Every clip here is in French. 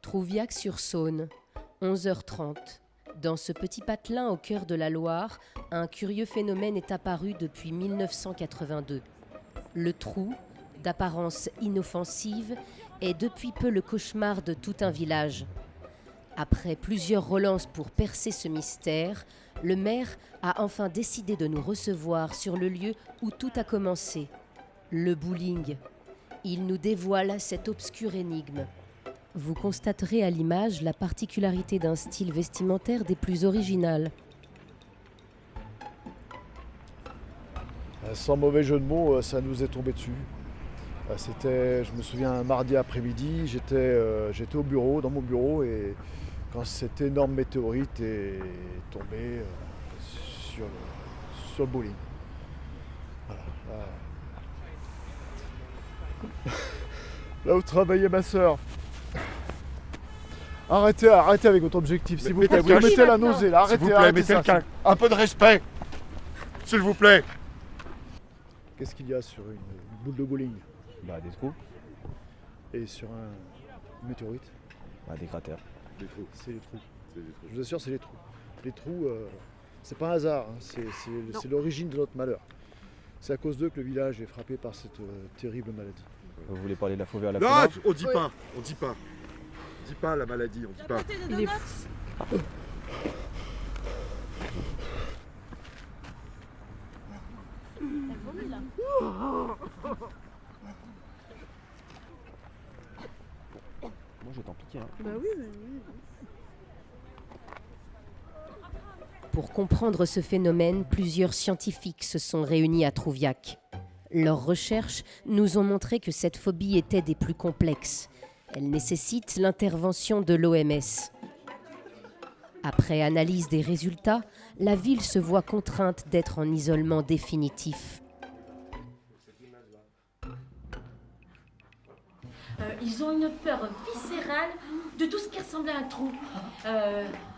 Trouviac-sur-Saône, 11h30. Dans ce petit patelin au cœur de la Loire, un curieux phénomène est apparu depuis 1982. Le trou, d'apparence inoffensive, est depuis peu le cauchemar de tout un village. Après plusieurs relances pour percer ce mystère, le maire a enfin décidé de nous recevoir sur le lieu où tout a commencé, le bowling. Il nous dévoile cette obscure énigme. Vous constaterez à l'image la particularité d'un style vestimentaire des plus originales. Sans mauvais jeu de mots, ça nous est tombé dessus. C'était, je me souviens, un mardi après-midi, j'étais au bureau, dans mon bureau, et quand cette énorme météorite est tombée sur le bowling. Voilà, là où travaillait ma sœur. Arrêtez avec votre objectif, s'il vous plaît. Vous mettez la nausée, là. Arrêtez, s'il vous plaît, mettez quelqu'un. Un peu de respect. S'il vous plaît. Qu'est-ce qu'il y a sur une boule de bowling? Des trous. Et sur un météorite? Des cratères. Des trous. C'est les trous. Je vous assure, c'est les trous. Les trous, c'est pas un hasard, hein. C'est l'origine de notre malheur. C'est à cause d'eux que le village est frappé par cette terrible maladie. Vous voulez parler de la fauve à la Non, pommade? on dit pas. On dit pas. On dit pas la maladie, on dit pas. Il est... Moi je vais t'en piquer. Pour comprendre ce phénomène, plusieurs scientifiques se sont réunis à Trouviac. Leurs recherches nous ont montré que cette phobie était des plus complexes. Elle nécessite l'intervention de l'OMS. Après analyse des résultats, la ville se voit contrainte d'être en isolement définitif. Ils ont une peur viscérale de tout ce qui ressemble à un trou.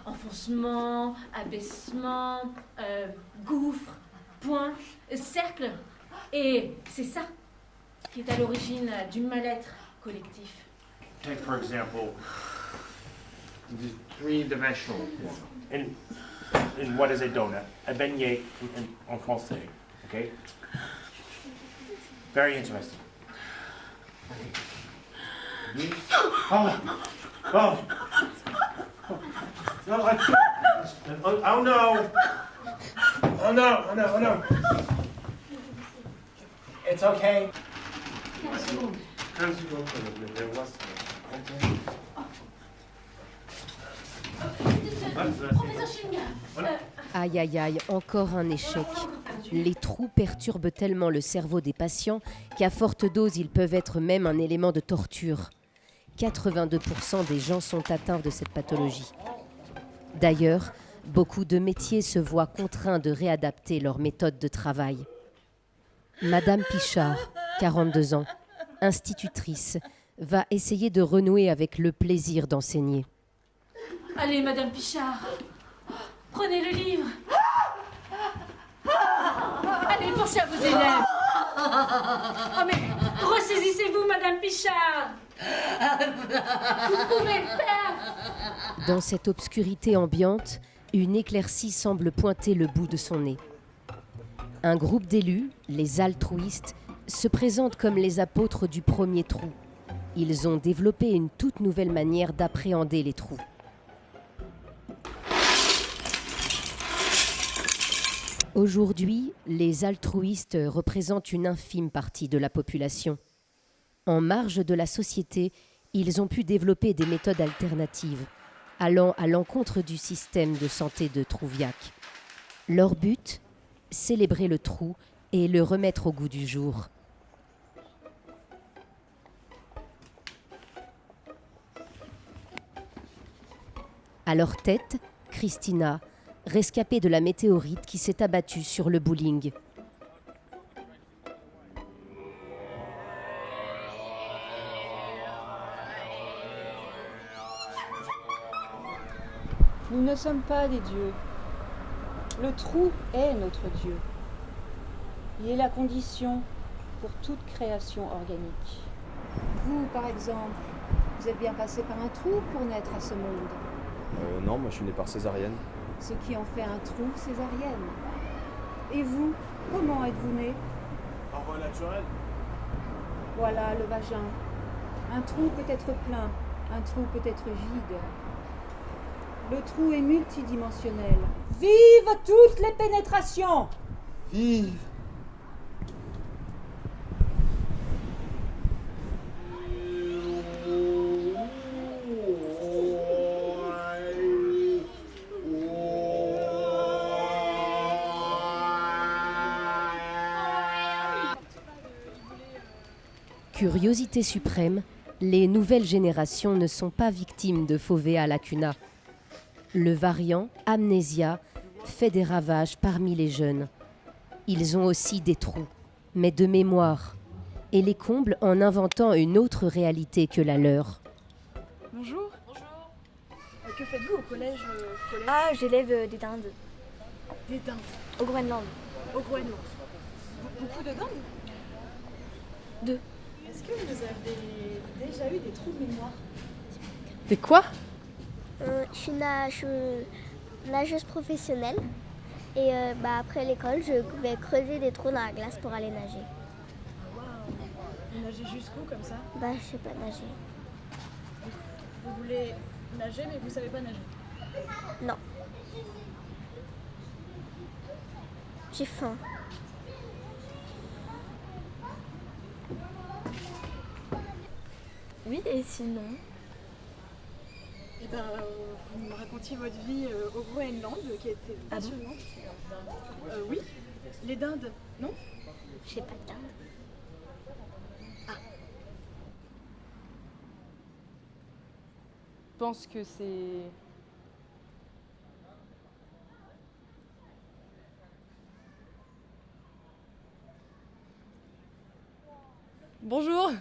Enfoncement, abaissement, gouffre, point, cercle. Et c'est ça qui est à l'origine du mal-être collectif. Take, for example, the three-dimensional. In what is a donut? A beignet en français. Okay? Very interesting. Oh! Oh! No, oh no! Oh no! Oh no! Oh no! It's okay. 15 secondes. 15 secondes. Aïe aïe aïe, encore un échec. Les trous perturbent tellement le cerveau des patients qu'à forte dose, ils peuvent être même un élément de torture. 82% des gens sont atteints de cette pathologie. D'ailleurs, beaucoup de métiers se voient contraints de réadapter leur méthode de travail. Madame Pichard, 42 ans, institutrice, va essayer de renouer avec le plaisir d'enseigner. Allez, Madame Pichard, prenez le livre. Allez, pensez à vos élèves. Oh, mais ressaisissez-vous, Madame Pichard. Vous pouvez le faire. Dans cette obscurité ambiante, une éclaircie semble pointer le bout de son nez. Un groupe d'élus, les altruistes, se présentent comme les apôtres du premier trou. Ils ont développé une toute nouvelle manière d'appréhender les trous. Aujourd'hui, les altruistes représentent une infime partie de la population. En marge de la société, ils ont pu développer des méthodes alternatives, allant à l'encontre du système de santé de Trouviac. Leur but ? Célébrer le trou et le remettre au goût du jour. À leur tête, Christina, rescapée de la météorite qui s'est abattue sur le bowling. Nous ne sommes pas des dieux. Le trou est notre Dieu. Il est la condition pour toute création organique. Vous, par exemple, Vous êtes bien passé par un trou pour naître à ce monde. Non, moi je suis né par césarienne. Ce qui en fait un trou césarienne. Et vous, comment êtes-vous né? Par voie naturelle. Voilà le vagin. Un trou peut être plein, un trou peut être vide. Le trou est multidimensionnel. Vive toutes les pénétrations! Vive. Curiosité suprême, les nouvelles générations ne sont pas victimes de Fovea lacuna. Le variant Amnesia fait des ravages parmi les jeunes. Ils ont aussi des trous, mais de mémoire, et les comblent en inventant une autre réalité que la leur. Bonjour. Bonjour. Que faites-vous au collège Colette? Ah, j'élève des dindes Des dindes. au Groenland. Au Groenland. Beaucoup de dindes? 2. Est-ce que vous avez déjà eu des trous de mémoire? Des quoi? Je suis nageuse professionnelle et après l'école, je vais creuser des trous dans la glace pour aller nager. Waouh. Vous nagez jusqu'où comme ça? Je sais pas nager. Vous voulez nager mais vous savez pas nager? Non. J'ai faim. Oui, et sinon? Eh vous me racontiez votre vie au Groenland qui était passionnante. Oui. Les dindes, non? J'ai pas de dinde. Je pense que c'est... Bonjour.